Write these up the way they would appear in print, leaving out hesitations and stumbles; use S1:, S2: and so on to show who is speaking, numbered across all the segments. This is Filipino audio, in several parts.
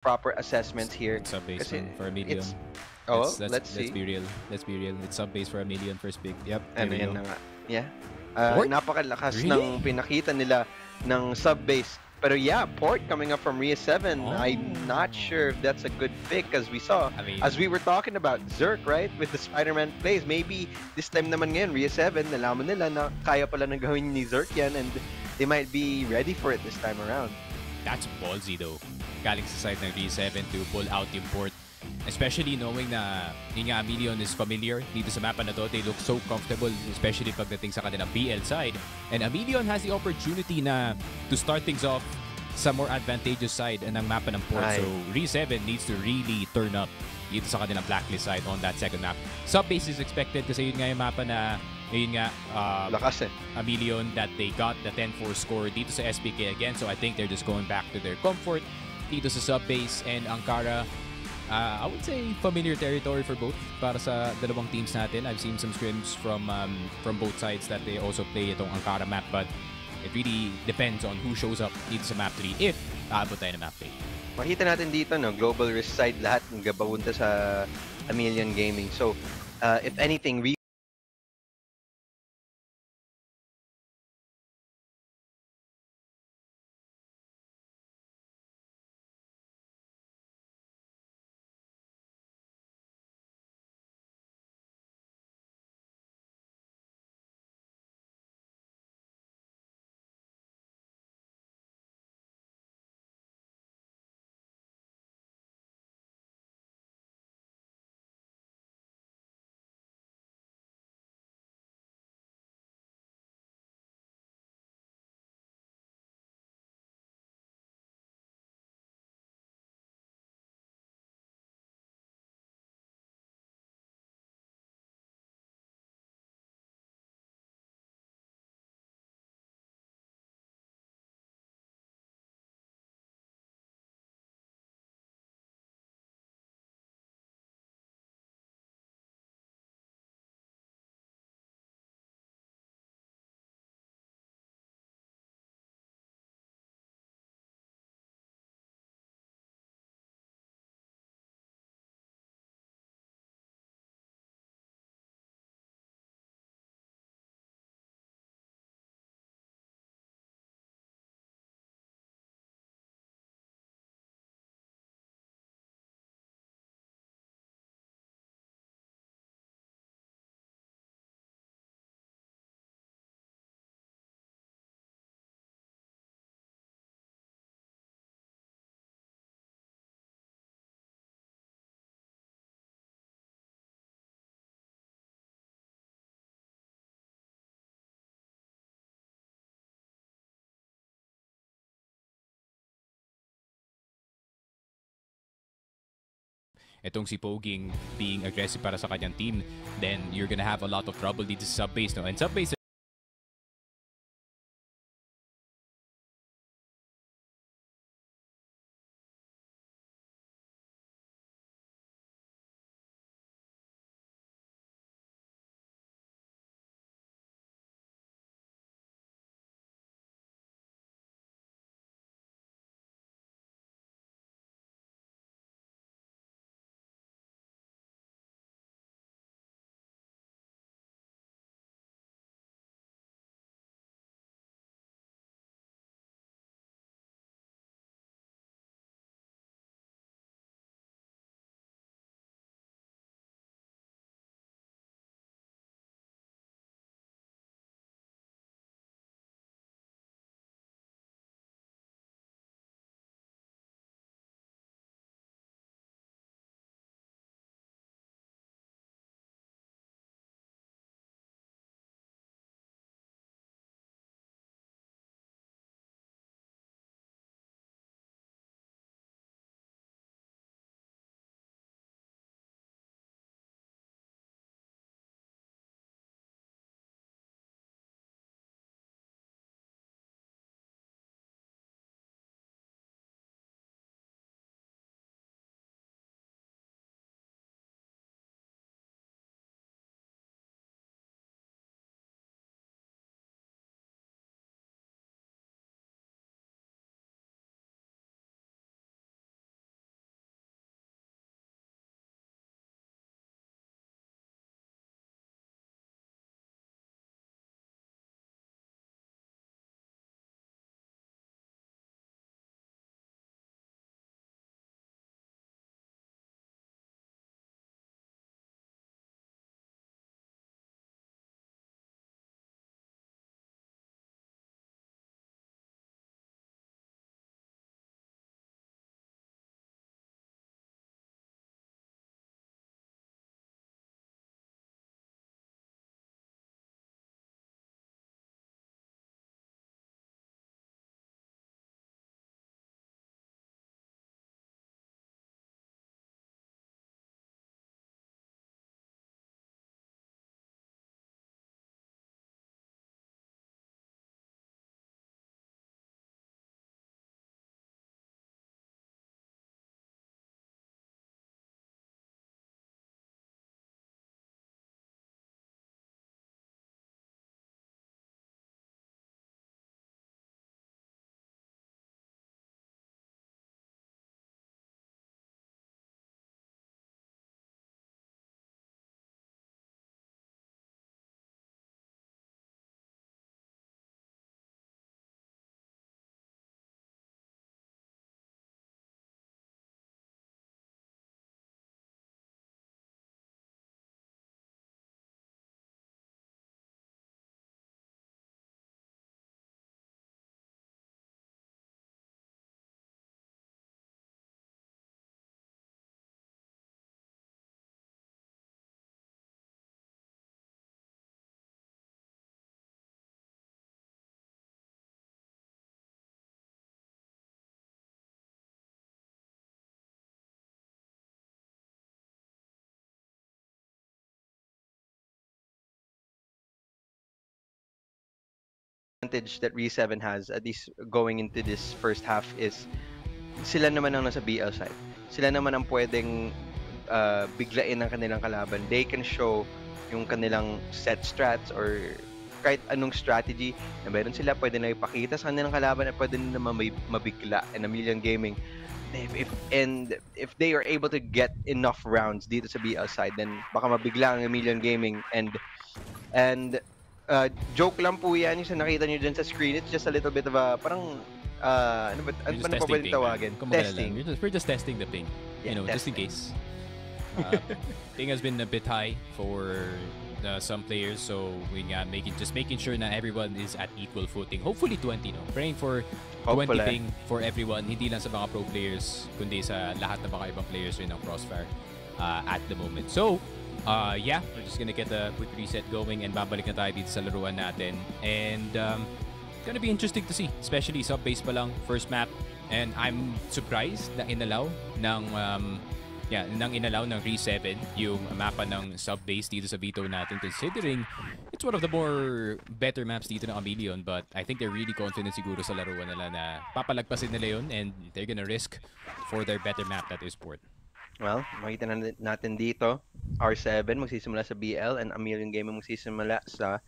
S1: proper assessments here
S2: It's sub base
S1: kasi
S2: for a million.
S1: it's
S2: Let's
S1: let's
S2: let's
S1: see.
S2: be real. Let's be real. It's sub base for a million first pick. Yep, there
S1: Ano
S2: we
S1: yan
S2: go.
S1: na nga. Yeah.
S2: Port?
S1: Napakalakas
S2: Really?
S1: ng pinakita nila ng sub-base. Pero yeah, Port coming up from Rhea 7.
S2: Oh.
S1: I'm not sure if that's a good pick as we saw.
S2: I mean,
S1: As we were talking about Zerk, right? With the Spider-Man plays. Maybe this time naman ngayon, Rhea 7, nalaman nila na kaya pala na gawin ni Zerk yan and they might be ready for it this time around.
S2: that's ballsy though. Galing sa side ng V7 to pull out yung port. Especially knowing na yun nga, Million is familiar dito sa mapa na to. They look so comfortable, especially pagdating sa kanilang BL side. And Million has the opportunity na to start things off sa more advantageous side ng mapa ng port.
S1: Ay.
S2: So Re7 needs to really turn up dito sa kanilang blacklist side on that second map. Sub-base is expected kasi yun nga yung mapa na yun nga,
S1: Lakas eh.
S2: a million that they got the 10-4 score dito sa SPK again. So I think they're just going back to their comfort dito sa sub-base and Ankara. I would say familiar territory for both para sa dalawang teams natin. I've seen some scrims from both sides that they also play itong Ankara map, but it really depends on who shows up dito sa map 3 if aabot tayo ng map 3.
S1: Makita natin dito, no, global risk side lahat ng gabawunta sa A Million Gaming. So, if anything,
S2: Itong si Poging being aggressive para sa kanyang team, then you're gonna have a lot of trouble dito sa sub-base, no? And sub-base
S1: advantage that Re7 has, at least going into this first half, is sila naman ang nasa BL side. Sila naman ang pwedeng biglain ng kanilang kalaban. They can show yung kanilang set strats or kahit anong strategy na meron sila, pwede na ipakita sa kanilang kalaban at pwede na naman mabigla. And A Million Gaming, if they are able to get enough rounds dito sa BL side, then baka mabigla ang A Million Gaming. And joke lang po yan yung sa nakita nyo dyan sa screen. It's just a little bit of a parang ano pa pwede tawagin? Testing.
S2: We're just testing the ping.
S1: Yeah,
S2: just in case. Ping has been a bit high for some players, so we making sure na everyone is at equal footing. Hopefully 20, no? Praying for 20 ping for everyone, hindi lang sa mga pro players, kundi sa lahat ng mga ibang players rin ng Crossfire at the moment. So, yeah, we're just gonna get a quick reset going and babalik na tayo dito sa laruan natin. And it's gonna be interesting to see, especially sub-base pa lang, first map. And I'm surprised na inalaw ng Re7 yung mapa ng sub-base dito sa Vito natin, considering it's one of the more better maps dito ng A Million, but I think they're really confident siguro sa laruan nila na papalagpasin nila yun and they're gonna risk for their better map that is Port.
S1: Well, makita natin dito, R7 magsisimula sa BL and A Million Gaming magsisimula sa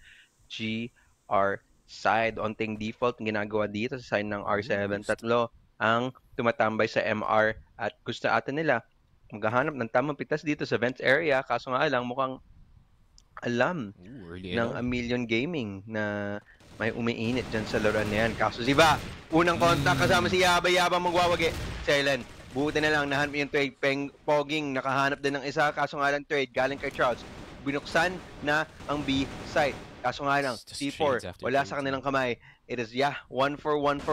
S1: GR side. Onting default ang ginagawa dito sa side ng R7. Tatlo ang tumatambay sa MR at gusto ata nila maghahanap ng tamang pitas dito sa vents area, kaso nga lang mukhang alam ng A Million Gaming na may umiinit dyan sa laruan na yan. Kaso si Va, unang contact kasama si Yaba magwawagi. Silent, buti na lang nahanap yung trade. Poging nakahanap din ng isa, kaso nga lang trade galing kay Charles. Binuksan na ang B site. Kaso nga lang, C4, wala sa kanilang kamay. It is, 1 for 1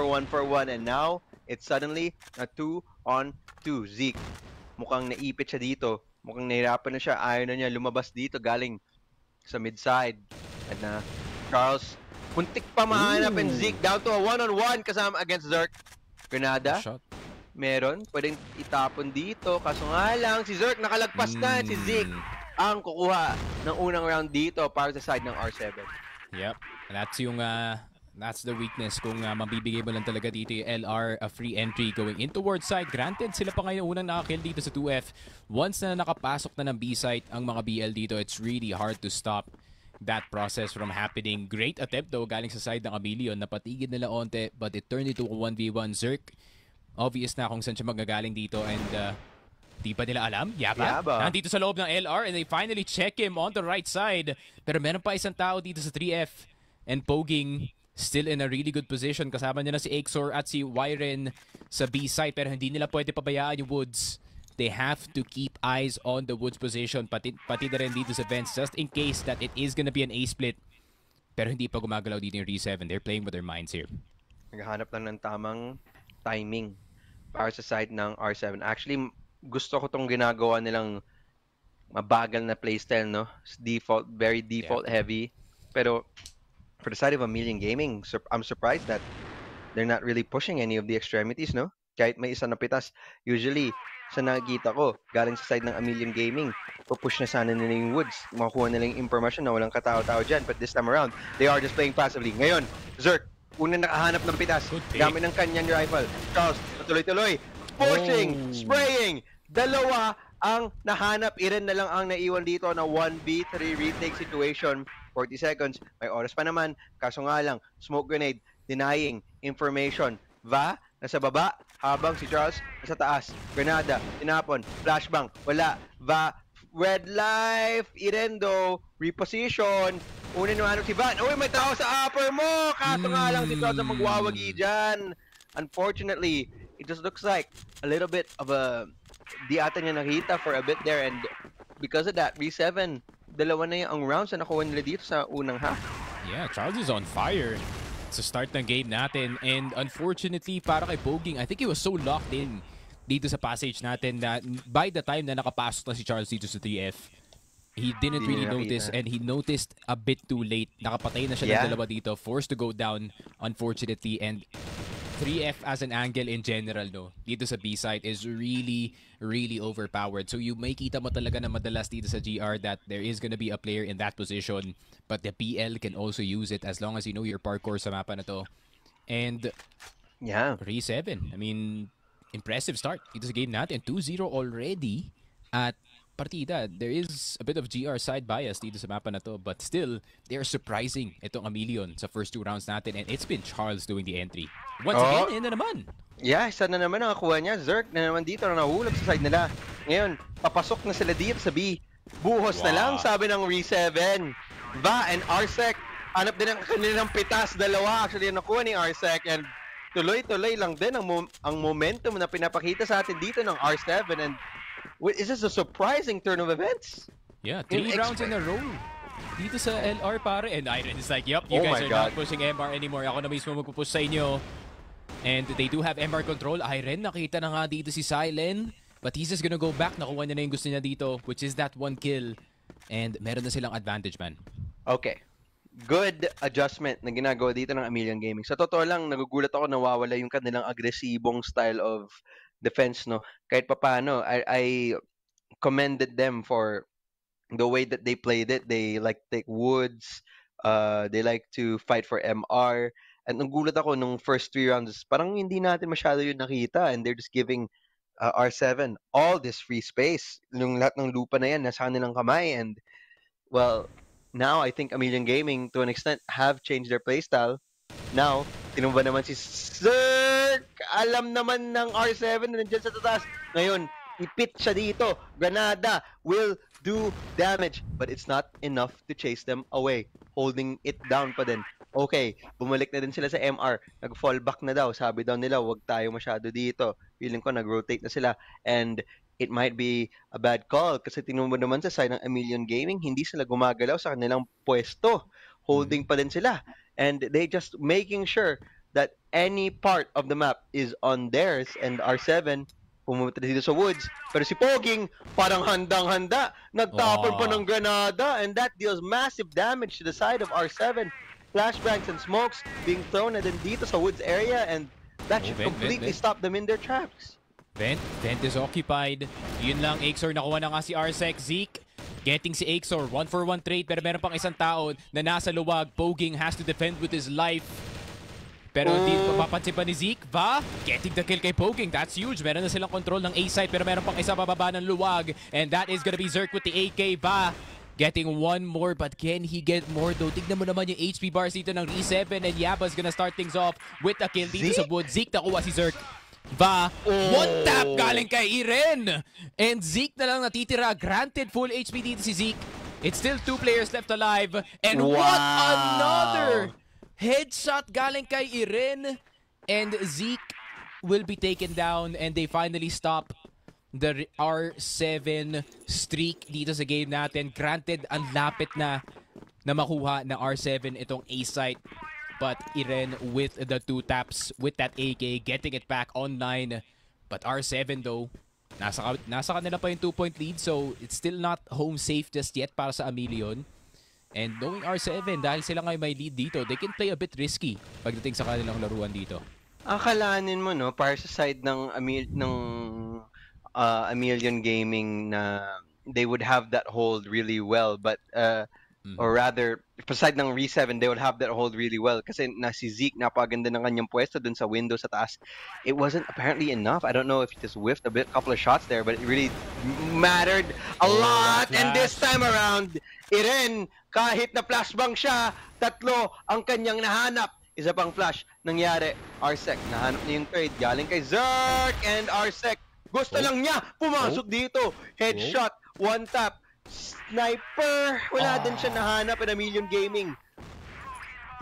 S1: and now it's suddenly a 2-on-2. Zeke, mukhang naipit siya dito. Mukhang nahirapan na siya. Ayaw na niya lumabas dito galing sa mid-side. At na Charles, puntik pa mahanap and Zeke down to a 1-on-1 kasama against Zerk. Grenada, meron. Pwedeng itapon dito. Kaso nga lang, si Zerk nakalagpas na. Si Zeke ang kukuha ng unang round dito para sa side ng R7.
S2: Yep. That's the weakness kung mabibigay mo lang talaga dito yung LR, a free entry going in towards side. Granted, sila pa ngayon unang nakakill dito sa 2F. Once na nakapasok na ng B site ang mga BL dito, it's really hard to stop that process from happening. Great attempt though galing sa side ng A Million. Napatigid nila onte, but it turned into a 1v1. Zerk, obvious na kung saan siya magagaling dito and di pa nila alam. Yaba. Nandito sa loob ng LR and they finally check him on the right side. Pero meron pa isang tao dito sa 3F and Poging still in a really good position. Kasama nila si Exor at si Wyren sa B side pero hindi nila pwede pabayaan yung Woods. They have to keep eyes on the Woods position. Pati na rin dito sa vents just in case that it is gonna be an A split. Pero hindi pa gumagalaw dito yung Re7. They're playing with their minds here.
S1: Naghahanap lang ng tamang timing para sa side ng R7. Actually, gusto ko tong ginagawa nilang mabagal na playstyle, no? Default, very default heavy. Pero for the side of A Million Gaming, I'm surprised that they're not really pushing any of the extremities, no? Kahit may isa na pitas. Usually, sa nakikita ko, galing sa side ng A Million Gaming, pupush na sana nila yung Woods. Makukuha nila yung information na walang katao-tao dyan. But this time around, they are just playing passively. Ngayon, Zerk, unang nakahanap ng pitas. Gamit ng kanyang rifle. Charles, tuloy-tuloy. Pushing, spraying. Dalawa ang nahanap. Iren na lang ang naiwan dito na 1v3 retake situation. 40 seconds. May oras pa naman. Kaso nga lang, smoke grenade, denying information. Va, nasa baba, habang si Charles nasa taas. Grenada, tinapon, flashbang, wala. Va, red life, Irendo, reposition. Una naman si Van. Uy, may tao sa upper mo! Kaso nga lang si Charles ang magwawagi dyan. Unfortunately, it just looks like a little bit of a di ata niya nakita for a bit there, and because of that, Re7, dalawa na yung rounds na nakuha nila dito sa unang half.
S2: Yeah, Charles is on fire sa start ng game natin, and unfortunately para kay Poging, I think he was so locked in dito sa passage natin na by the time na nakapasok na si Charles dito sa 3F, he didn't really notice, and he noticed a bit too late. Nakapatay na siya ng dalawa dito, forced to go down unfortunately, and 3F as an angle in general, no, dito sa B-side is really, really overpowered. So you may kita mo talaga na madalas dito sa GR that there is gonna be a player in that position, but the PL can also use it as long as you know your parkour sa mapa na to. And
S1: Yeah.
S2: Re7, I mean, impressive start dito sa game natin. 2-0 already at partida. There is a bit of GR side bias dito sa mapa na to, but still, they are surprising itong Amelion sa first 2 rounds natin, and it's been Charles doing the entry. Once again, yun na naman.
S1: Yeah, isa na naman ang nakuha niya. Zerk na naman dito na nahulog sa side nila. Ngayon, papasok na sila dito sa B. Buhos na lang, sabi ng Re7. Va and Arsec, hanap din ang kanilang pitas. Dalawa actually nakuha ni Arsec, and tuloy-tuloy lang din ang momentum na pinapakita sa atin dito ng R7, and is this a surprising turn of events?
S2: Yeah, 3 rounds in a row dito sa LR pare, and Iron is like, yup, you guys are not pushing MR anymore. Ako na mismo magpupush sa inyo. And they do have MR control. Iron, nakita na nga dito si Silen, but he's just gonna go back. Nakuha niya na yung gusto niya dito, which is that 1 kill. And meron na silang advantage, man.
S1: Okay. Good adjustment na ginagawa dito ng Amelion Gaming. Sa totoo lang, nagugulat ako nawawala yung kanilang agresibong style of defense, no? Kahit papaano, I commended them for the way that they played it. They like take woods, they like to fight for MR. And nagulat ako nung first 3 rounds, parang hindi natin masyado yun nakita, and they're just giving R7 all this free space. Yung lahat ng lupa na yan nasa kanilang kamay, and well, now I think Amelion Gaming to an extent have changed their playstyle. Now, tinumba naman si Zerk! Alam naman ng R7 na nandiyan sa tatas. Ngayon, ipit siya dito. Granada will do damage, but it's not enough to chase them away. Holding it down pa din. Okay, bumalik na din sila sa MR. Nag-fallback na daw. Sabi daw nila, wag tayo masyado dito. Feeling ko, nag-rotate na sila. And it might be a bad call kasi tinumba naman sa side ng Amelion Gaming, hindi sila gumagalaw sa kanilang pwesto. Holding pa din sila. And they just making sure that any part of the map is on theirs, and R7 pumunta dito sa woods. Pero si Poging parang handang-handa. Nagtapon pa ng granada, and that deals massive damage to the side of R7. Flashbangs and smokes being thrown na din dito sa woods area, and that should completely stop them in their tracks.
S2: Vent is occupied. Yun lang, Axor nakuha na nga si Arsec. Zeke getting si Axor. 1-for-1 trade, pero meron pang isang tao na nasa luwag. Poging has to defend with his life. Pero hindi mapapansin pa ni Zeke. Va, getting the kill kay Poging. That's huge. Meron na silang control ng A-side, pero meron pang isa bababa ng luwag. And that is gonna be Zerk with the AK. Va, getting one more, but can he get more though? Tignan mo naman yung HP bars dito ng Re7, and Yaba's gonna start things off with a kill dito sa wood. Zeke nakuha si Zerk. Va, one tap galing kay Iren. And Zeke na lang natitira. Granted, full HP dito si Zeke. It's still 2 players left alive. And what another headshot galing kay Iren. And Zeke will be taken down, and they finally stop the R7 streak dito sa game natin. Granted, ang lapit na makuha na R7 itong A-site. But Iren with the 2 taps with that AK, getting it back online. But R7 though, nasa kanila pa yung 2-point lead, so it's still not home safe just yet para sa Amelion. And knowing R7, dahil sila ngayon may lead dito, they can play a bit risky pagdating sa kanilang laruan dito.
S1: Akalanin mo, no, para sa side ng Amelion Gaming na they would have that hold really well, but or rather, sa side ng Re7, they would have that hold really well kasi na si Zeke napaganda ng kanyang pwesto dun sa window sa taas. It wasn't apparently enough. I don't know if he just whiffed a couple of shots there, but it really mattered a lot. And this time around, Iren, kahit na flashbang siya, 3 ang kanyang nahanap. Isa pang flash nangyari. Arsec, nahanap niya yung trade. Galing kay Zerk, and Arsec, gusto lang niya pumasok dito. Headshot, 1 tap. Sniper! Wala din siya nahanap in Amelion Gaming.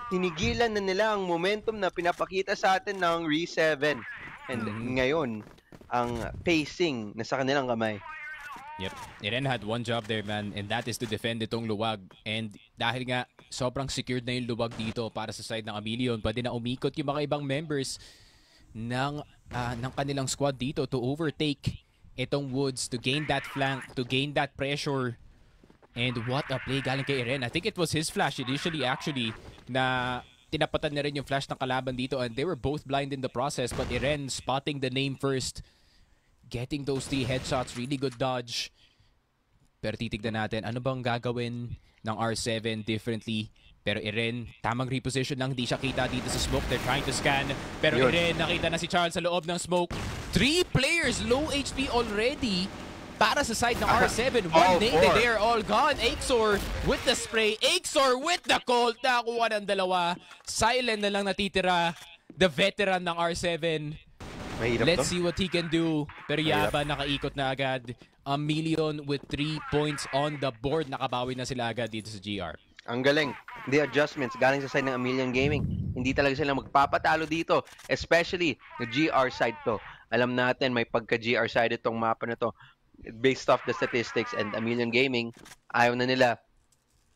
S1: Tinigilan na nila ang momentum na pinapakita sa atin ng Re7. And ngayon, ang pacing na sa kanilang kamay.
S2: Yep. Iren had one job there, man, and that is to defend itong luwag. And dahil nga, sobrang secured na yung luwag dito para sa side ng Amelion, pwede na umikot yung mga ibang members ng kanilang squad dito to overtake itong woods, to gain that flank, to gain that pressure. And what a play galing kay Iren. I think it was his flash initially actually na tinapatan na rin yung flash ng kalaban dito and they were both blind in the process, but Iren spotting the name first, getting those 3 headshots, really good dodge. Pero titignan natin, ano bang gagawin ng R7 differently? Pero Iren, tamang reposition lang, hindi siya kita dito sa smoke. They're trying to scan. Pero Iren, nakita na si Charles sa loob ng smoke. 3 players low HP already para sa side ng R7. One nated, they are all gone. Axor with the spray. Axor with the Colt. Nakuha ng dalawa. Silent na lang natitira. The veteran ng R7. Let's see what he can do. Pero Yaba nakaikot na agad. A million with 3 points on the board. Nakabawi na sila agad dito sa GR.
S1: Ang galing. The adjustments galing sa side ng A Million Gaming. Hindi talaga sila magpapatalo dito. Especially the GR side to. Alam natin may pagka-GR side itong mapa na to. Based off the statistics, and A Million Gaming, ayaw na nila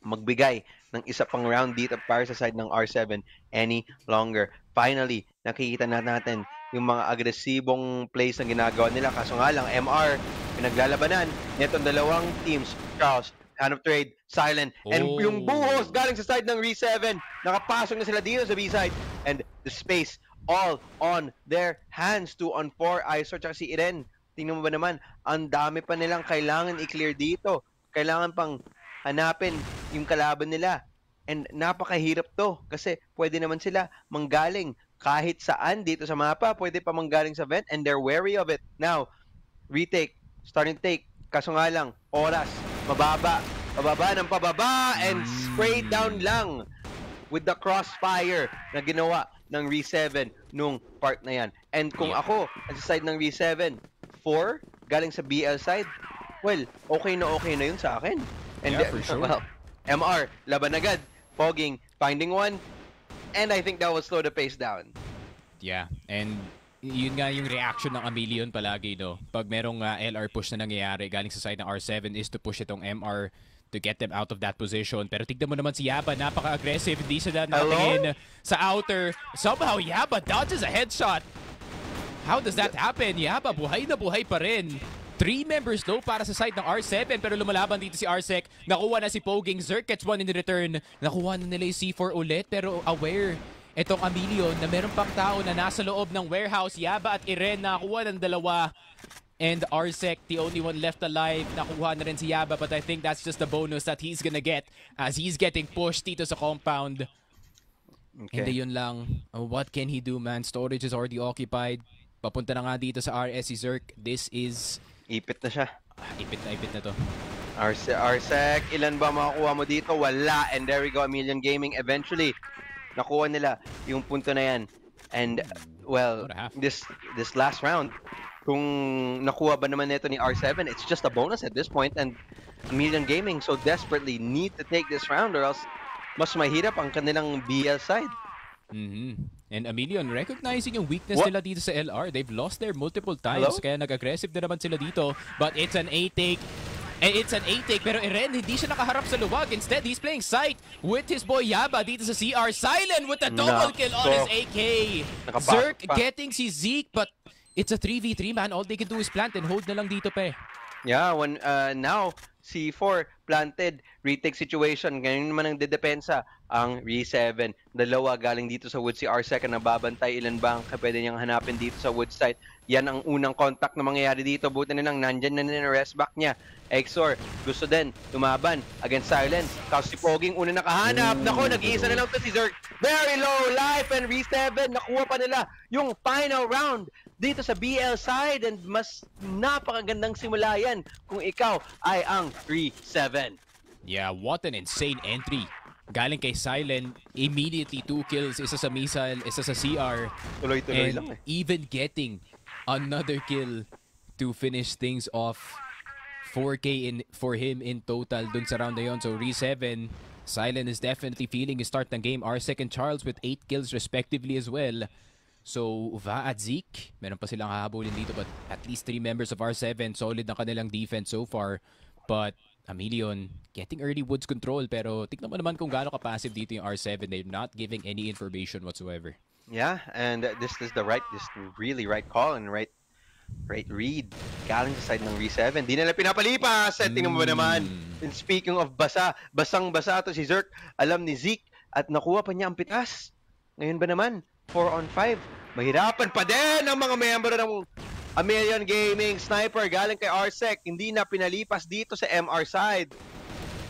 S1: magbigay ng isa pang round dito para sa side ng R7 any longer. Finally, nakikita na natin yung mga agresibong plays na ginagawa nila. Kaso nga lang, MR, pinaglalabanan netong dalawang teams. Charles, hand of trade, Silent, and yung buhos galing sa side ng Re7. Nakapasok na sila dito sa B-side. And the space all on their hands. 2-on-4, Isor tsaka si Iren. Tingnan mo ba naman, ang dami pa nilang kailangan i-clear dito. Kailangan pang hanapin yung kalaban nila. And napakahirap to kasi pwede naman sila manggaling kahit saan dito sa mapa. Pwede pa manggaling sa vent and they're wary of it. Now, retake, starting take. Kaso nga lang, oras, mababa ng pababa and spray down lang with the crossfire na ginawa ng Re7 nung part na yan. And kung ako, sa side ng Re7, 4 galing sa BL side, well, okay na yun sa akin. And
S2: for sure.
S1: Well, MR, laban agad, pogging, finding one, and I think that will slow the pace down.
S2: Yeah, and yun nga yung reaction ng A Million palagi, no? Pag merong LR push na nangyayari galing sa side ng R7 is to push itong MR to get them out of that position. Pero tignan mo naman si Yaba, napaka-aggressive, hindi sila nakatingin sa outer. Somehow Yaba dodges a headshot. How does that happen? Yaba, buhay na buhay pa rin. 3 members low para sa side ng R7 pero lumalaban dito si Arsec. Nakuha na si Poging. Zerk gets one in return. Nakuha na nila yung C4 ulit pero aware itong A Million na meron pang tao na nasa loob ng warehouse. Yaba at Iren nakuha ng dalawa. And Arsec, the only one left alive. Nakuha na rin si Yaba but I think that's just the bonus that he's gonna get as he's getting pushed dito sa compound.
S1: Okay.
S2: Hindi yun lang. What can he do, man? Storage is already occupied. Papunta na nga dito sa RS si Zerk. This is...
S1: Ipit na siya.
S2: Ipit na to.
S1: Arsec, ilan ba makakuha mo dito? Wala. And there we go, A Million Gaming. Eventually, nakuha nila yung punto na yan. And, well, this last round, kung nakuha ba naman nito ni R7, it's just a bonus at this point. And A Million Gaming so desperately need to take this round or else mas mahirap ang kanilang BL side.
S2: And A Million recognizing yung weakness nila dito sa LR. They've lost there multiple times. Kaya nag-aggressive na naman sila dito. But it's an A-take. It's an A-take pero Iren hindi siya nakaharap sa luwag. Instead, he's playing sight with his boy Yaba dito sa CR. Silent with a double kill on his AK. Zerk getting si Zeke but it's a 3v3 man. All they can do is plant and hold na lang dito pa.
S1: Yeah, when now C4 planted, retake situation. Ganyan naman ang dedepensa ang Re7. Dalawa galing dito sa wood si Arsec na babantay. Ilan ba ang pwede niyang hanapin dito sa wood site? Yan ang unang contact na mangyayari dito. Buti na lang nandyan na rest back niya. Exor, gusto din tumaban against Silence. Tapos si Poging una nakahanap. Nako, nag-iisa na lang to si Zerk. Very low life and Re7. Nakuha pa nila yung final round dito sa BL side and mas napakagandang simula yan kung ikaw ay ang Re7.
S2: Yeah, what an insane entry. Galing kay Silent, immediately 2 kills, isa sa missile, isa sa CR.
S1: Tuloy-tuloy lang
S2: even getting another kill to finish things off. 4K for him in total dun sa round na yun. So Re7, Silent is definitely feeling his start ng game. Arsec and Charles with 8 kills respectively as well. So Va at Zeke, meron pa silang hahabulin dito but at least 3 members of R7, solid ang kanilang defense so far. But A Million getting early woods control pero tignan mo naman kung gaano ka-passive dito yung R7. They're not giving any information whatsoever.
S1: Yeah, and this really right call and right read. Galing sa side ng Re7. Di nila pinapalipas. Tingnan mo ba naman? And speaking of basang-basa to si Zerk, alam ni Zeke at nakuha pa niya ang pitas. Ngayon ba naman, 4 on 5. Mahirapan pa din ang mga miyembro ng Amelion Gaming. Sniper galing kay Arsec, hindi na pinalipas dito sa MR side.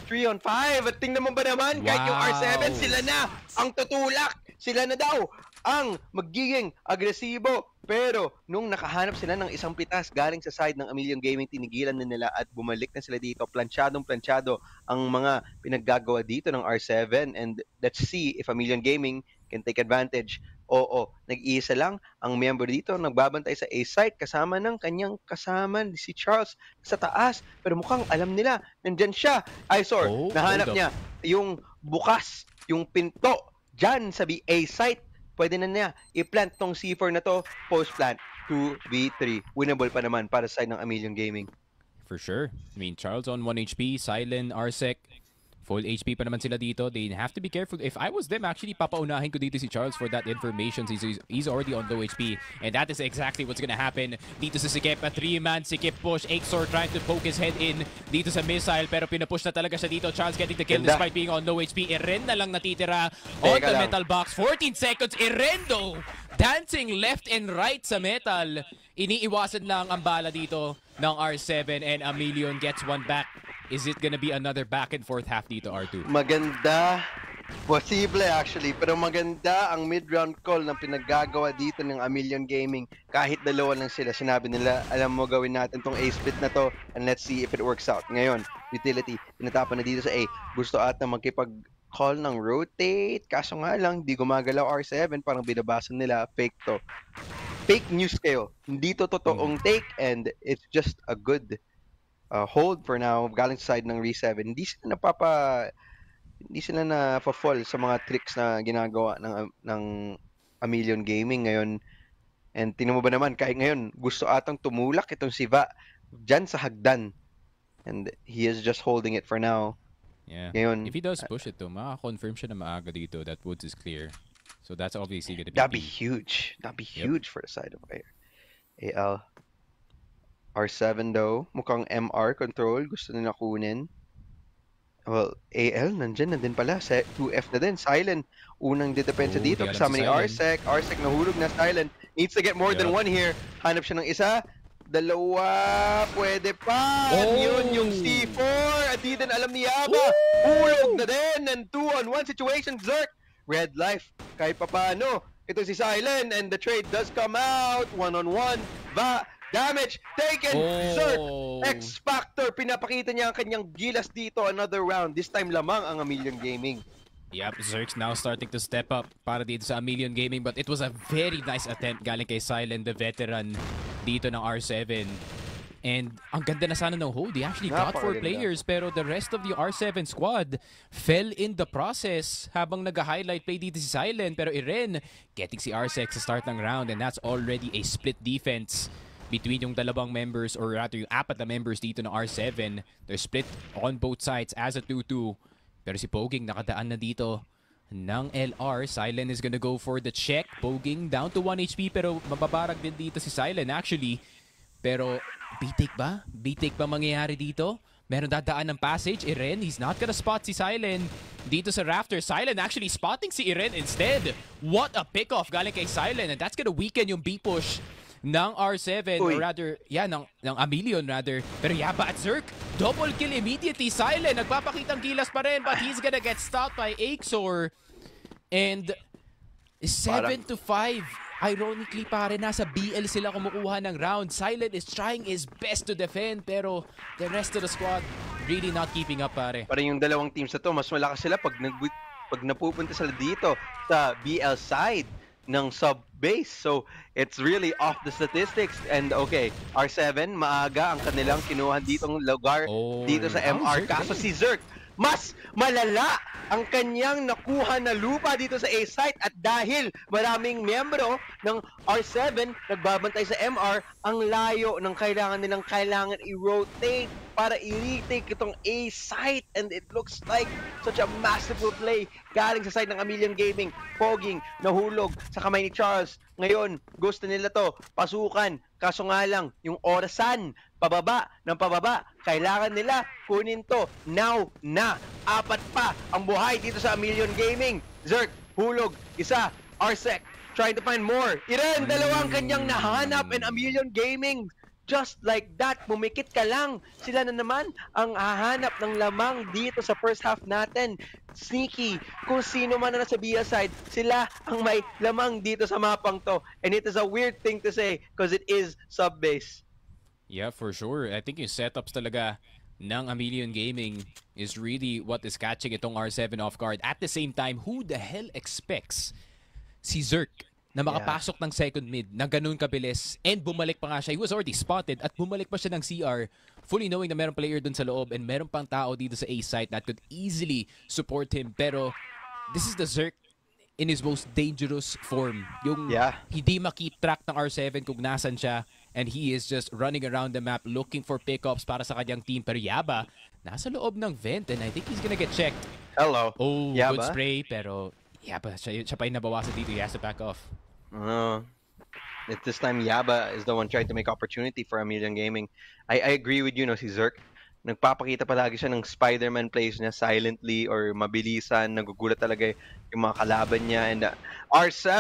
S1: 3 on 5. At tingnan mo ba naman, kahit yung R7, sila na ang tutulak. Sila na daw ang magiging agresibo. Pero nung nakahanap sila ng isang pitas galing sa side ng Amelion Gaming, tinigilan na nila at bumalik na sila dito. Planchadong-planchado ang mga pinaggagawa dito ng R7. And let's see if Amelion Gaming can take advantage. Oo, nag-iisa lang ang member dito, nagbabantay sa A-site kasama ng kanyang kasama si Charles sa taas. Pero mukhang alam nila, nandyan siya. Isor, nahanap niya yung bukas, yung pinto dyan sa A-site. Pwede na niya i-plant tong C4 na to, post-plant, 2v3. Winnable pa naman para sa side ng Amelion Gaming.
S2: For sure. I mean, Charles on 1 HP, Silent, Arsec, full HP pa naman sila dito. They have to be careful. If I was them, actually, papaunahin ko dito si Charles for that information. He's already on low HP. And that is exactly what's gonna happen. Dito sa Sikip, a 3-man Sikip push. Exor trying to poke his head in dito sa missile. Pero pinapush na talaga siya dito. Charles getting the kill despite being on low HP. Eren na lang natitira on the metal box. 14 seconds. Erendo dancing left and right sa metal. Iniiwasan lang ang bala dito ng R7 and Amelion gets one back. Is it gonna be another back and forth half dito, R2?
S1: Maganda. Posible actually. Pero maganda ang mid-round call na pinaggagawa dito ng Amelion Gaming. Kahit dalawa lang sila, sinabi nila, alam mo gawin natin tong A-split na to and let's see if it works out. Ngayon, utility, pinatapan na dito sa A. Gusto ata magkipag-call ng rotate. Kaso nga lang, di gumagalaw R7. Parang binabasan nila, fake to. Fake news kayo. Hindi to totoong take and it's just a good hold for now, galing sa side ng Re7. Hindi sila na-fall sa mga tricks na ginagawa ng Amelion Gaming ngayon. And tingnan mo ba naman, kahit ngayon, gusto atang tumulak itong si Va dyan sa hagdan. And he is just holding it for now.
S2: Yeah.
S1: Ngayon,
S2: if he does push it though, maka-confirm siya na maaga dito that Woods is clear. So that's obviously gonna be
S1: that'd be huge. That'd be huge for the side of AL. R7 though, mukhang MR control, gusto nila kunin. Well, AL, nandyan na din pala. 2F na din. Silent, unang didepensa dito. Kasama ni Arsec. Arsec nahulog na. Silent needs to get more than one here. Hanap siya ng isa. Dalawa. Pwede pa. Yun yung C4. At di din alam ni Yaba. Hulog na din. And 2-on-1 situation. Zerk. Red life. Kahit pa paano. Ito si Silent. And the trade does come out. 1-on-1. Va. Damage taken. Zerk. X-Factor. Pinapakita niya ang kanyang gilas dito. Another round. This time lamang ang Amelion Gaming.
S2: Yep, Zerk's now starting to step up para dito sa Amelion Gaming. But it was a very nice attempt galing kay Silent, the veteran dito ng R7. And ang ganda na sana ng hold. They actually got 4 players. Pero the rest of the R7 squad fell in the process habang nag-highlight play dito si Silent. Pero Eren getting si Arsec sa start ng round. And that's already a split defense between yung dalawang members, or rather yung 4 na members dito ng R7. They're split on both sides as a 2-2. Pero si Poging nakadaan na dito ng LR. Silent is gonna go for the check. Poging down to 1 HP pero mababarag din dito si Silent actually. Pero B-take ba? B-take ba mangyayari dito? Meron dadaan ng passage. Eren, he's not gonna spot si Silent dito sa rafter. Silent actually spotting si Eren instead. What a pick-off galing kay Silent, and that's gonna weaken yung B-push ng R7, or rather, yeah, ng Amelion rather. Pero Yaba at Zerk, double kill immediately. Silent, nagpapakitang gilas pa rin, but he's gonna get stopped by Exor. And 7-5. Ironically pare, nasa BL sila kumukuha ng round. Silent is trying his best to defend, pero the rest of the squad really not keeping up pare.
S1: Parang yung dalawang teams na to, mas malakas sila pag napupunta sila dito sa BL side ng sub-base. So, it's really off the statistics. And okay, R7, maaga ang kanilang kinuha ditong lugar dito sa MR. Kaso si Zerk, mas malala ang kanyang nakuha na lupa dito sa A-site. At dahil maraming miyembro ng R7 nagbabantay sa MR, ang layo ng kailangan i-rotate para i-retake itong A-site. And it looks like such a masterful play galing sa side ng Amelion Gaming. Poging nahulog sa kamay ni Charles. Ngayon, gusto nila to pasukan. Kaso nga lang, yung orasan, pababa, kailangan nila kunin to now na. 4 pa ang buhay dito sa Amelion Gaming. Zerk, hulog, isa. Arsec trying to find more. Iren, dalawang kanyang nahanap and a million gaming. Just like that, pumikit ka lang. Sila na naman ang hahanap ng lamang dito sa first half natin. Sneaky, kung sino man na nasa BL side, sila ang may lamang dito sa mapang to. And it is a weird thing to say because it is sub-base.
S2: Yeah, for sure. I think yung setups talaga ng A Million Gaming is really what is catching itong R7 off guard. At the same time, who the hell expects si Zerk na makapasok ng second mid na ganun kabilis and bumalik pa nga siya. He was already spotted at bumalik pa siya ng CR fully knowing na merong player dun sa loob and meron pang tao dito sa A site that could easily support him. Pero this is the Zerk in his most dangerous form. Yung hindi makip track ng R7 kung nasan siya and he is just running around the map looking for pickups para sa kanyang team. Pero Yaba, nasa loob ng vent and I think he's gonna get checked.
S1: Hello.
S2: Oh,
S1: Yaba?
S2: Good spray pero Yaba, siya pa yung nabawasan dito. He has to back off.
S1: At this time, Yaba is the one trying to make opportunity for A Million Gaming. I agree with you, no, si Zerk. Nagpapakita palagi siya ng Spider-Man plays niya silently or mabilisan. Nagugulat talaga yung mga kalaban niya. And R7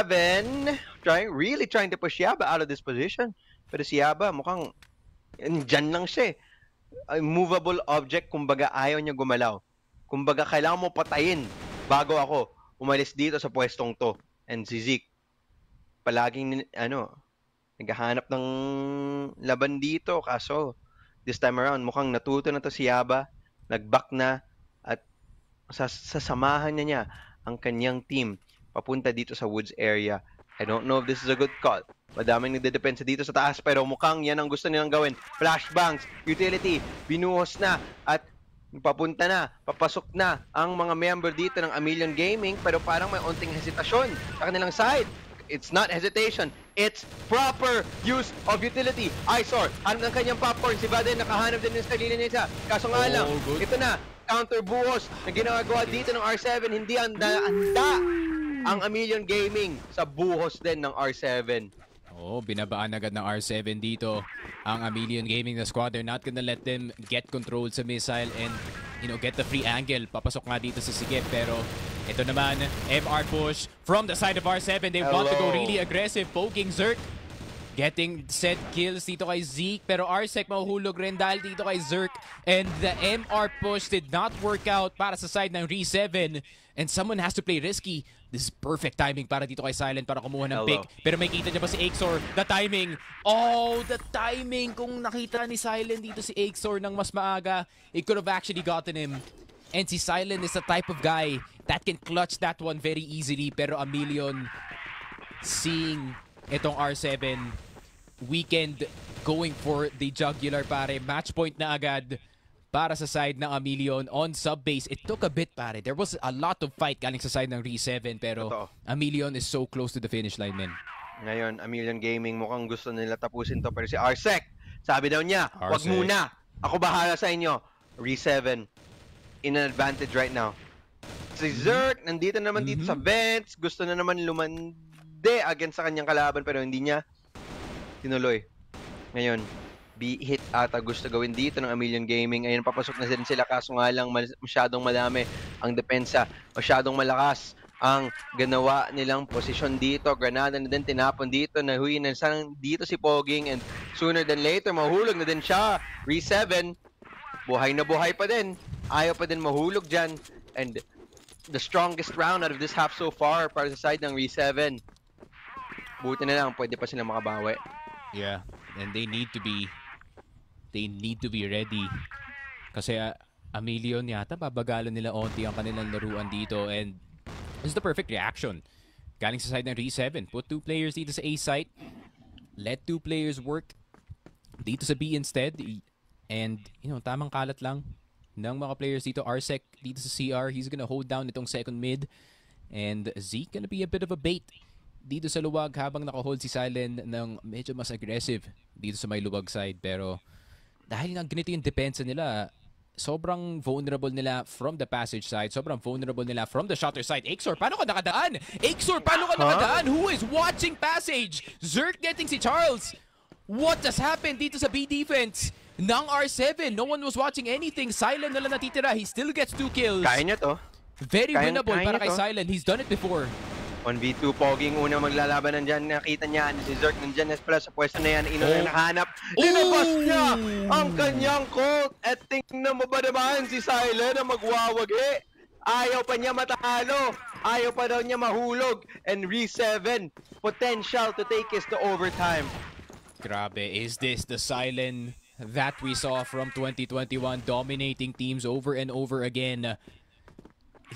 S1: really trying to push Yaba out of this position. Pero si Yaba mukhang dyan lang siya. A movable object, kumbaga ayaw niya gumalaw. Kumbaga kailangan mo patayin bago ako umalis dito sa pwestong to. And si Zeke, palaging naghahanap ng laban dito. Kaso, this time around, mukhang natuto na to si Yaba. Nag-back na at sasamahan niya ang kanyang team papunta dito sa woods area. I don't know if this is a good call. Madaming nagdedepensa dito sa taas pero mukhang yan ang gusto nilang gawin. Flashbangs, utility, binuhos na at papunta na, papasok na ang mga member dito ng A Million Gaming pero parang may onting hesitasyon sa kanilang side. It's not hesitation, it's proper use of utility. Isor, hanap ng kanyang popcorn. Si Vaden nakahanap din ng sarili niya. Kaso nga lang, ito na, counter buhos na ginagawa dito ng R7. Hindi anda ang A Million Gaming sa buhos din ng R7.
S2: Binabaan agad ng R7 dito ang A Million Gaming na squad. They're not gonna let them get control sa missile and get the free angle. Papasok nga dito sa Sigip pero ito naman, MR push from the side of R7. They want to go really aggressive, poking Zerk. Getting set kills dito kay Zeke pero Arsec mahuhulog rin dahil dito kay Zerk. And the MR push did not work out para sa side ng Re7. And someone has to play risky. This is perfect timing para dito kay Silent para kumuha ng pick. Pero may kita niya ba si Axor? The timing. The timing. Kung nakita ni Silent dito si Axor ng mas maaga, it could have actually gotten him. And si Silent is the type of guy that can clutch that one very easily. Pero A Million seeing itong R7 weekend going for the jugular pare. Match point na agad para sa side ng A Million on sub-base. It took a bit pare. There was a lot of fight galing sa side ng Re7 pero A Million is so close to the finish line, men.
S1: Ngayon, A Million Gaming mukhang gusto nila tapusin to pero si Arsec, sabi daw niya, wag muna. Ako bahala sa inyo. Re7 in an advantage right now. Si Zerk, nandito naman dito sa vents. Gusto na naman lumande against sa kanyang kalaban pero hindi niya tinuloy. Ngayon, hit ata gusto gawin dito ng A Million Gaming. Ayun, papasok na din sila kaso nga lang masyadong madami ang depensa. Masyadong malakas ang ganawa nilang posisyon dito. Granada na din tinapon dito. Nahuyin na sana dito si Poging and sooner than later mahulog na din siya. Re7, buhay na buhay pa din. Ayaw pa din mahulog dyan. And the strongest round out of this half so far para sa side ng Re7. Buti na lang, pwede pa sila makabawi.
S2: Yeah, and they need to be ready. Kasi A Million yata, babagalan nila onti ang kanilang laruan dito and this is the perfect reaction. Galing sa side ng Re7, put 2 players dito sa A site, let 2 players work dito sa B instead, and tamang kalat lang ng mga players dito. Arsec dito sa CR, he's gonna hold down itong second mid and Zeke gonna be a bit of a bait dito sa luwag habang naka-hold si Silent ng medyo mas aggressive dito sa may luwag side. Pero dahil nga ganito yung depensa nila, sobrang vulnerable nila from the passage side, sobrang vulnerable nila from the shutter side. Axor, paano ka nakadaan? Axor, paano ka nakadaan? Who is watching passage? Zerk getting si Charles. What has happened dito sa B defense ng R7? No one was watching anything. Silent na lang natitira. He still gets 2 kills.
S1: Kaya niya to.
S2: Very winnable para kay Silent. He's done it before.
S1: 1v2, Pogi yung unang maglalaban nandyan. Nakita niya si Zerk nandyan pala sa pwesto na yan. Ino na nakahanap. Linabas niya ang kanyang Colt. At tingnan mo ba naman si Silent na magwawagi? Ayaw pa niya matalo. Ayaw pa daw niya mahulog. And Re7, potential to take us to overtime.
S2: Grabe, is this the Silent that we saw from 2021, dominating teams over and over again?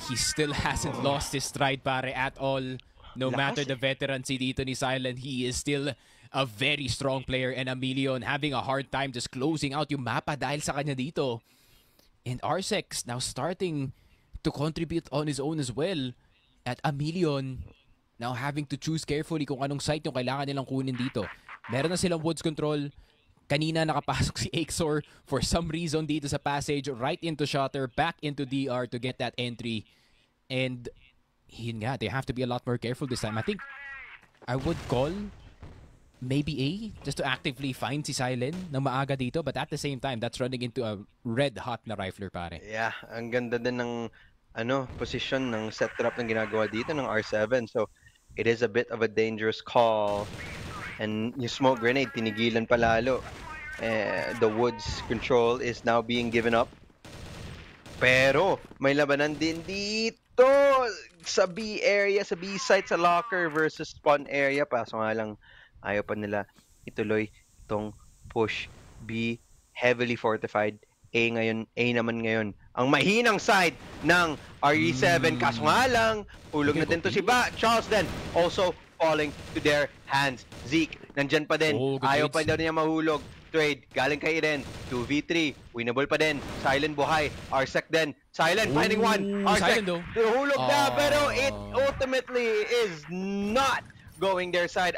S2: He still hasn't lost his stride, pare, at all. No matter the veterancy dito ni Silent, he is still a very strong player, and Emilion having a hard time just closing out yung mapa dahil sa kanya dito. And Arsex now starting to contribute on his own as well. At Emilion now having to choose carefully kung anong site yung kailangan nilang kunin dito. Meron na silang woods control. Kanina nakapasok si Exor for some reason dito sa passage, right into Shutter, back into DR to get that entry. And yun nga, they have to be a lot more careful this time. I think I would call maybe A, just to actively find si Silent na maaga dito, but at the same time, that's running into a red-hot na rifler, pare.
S1: Yeah, ang ganda din ng position ng setup ng ginagawa dito ng R7. So, it is a bit of a dangerous call. And yung smoke grenade, tinigilan palalo. The woods control is now being given up. Pero, may labanan din dito sa B area, sa B site, sa locker versus spawn area. Paso nga lang, ayaw pa nila ituloy itong push. B, heavily fortified. A naman ngayon. Ang mahinang side ng RE7. Kaso nga lang, hulog na din to si Charles then. Also, falling to their hands. Zeke, nandyan pa din. Ayaw pa daw niya mahulog. Trade, galing kay Eren. 2v3, winnable pa din. Silent buhay. Arsec din. Silent, finding one. Arsec, hulog na, pero it ultimately is not going their side.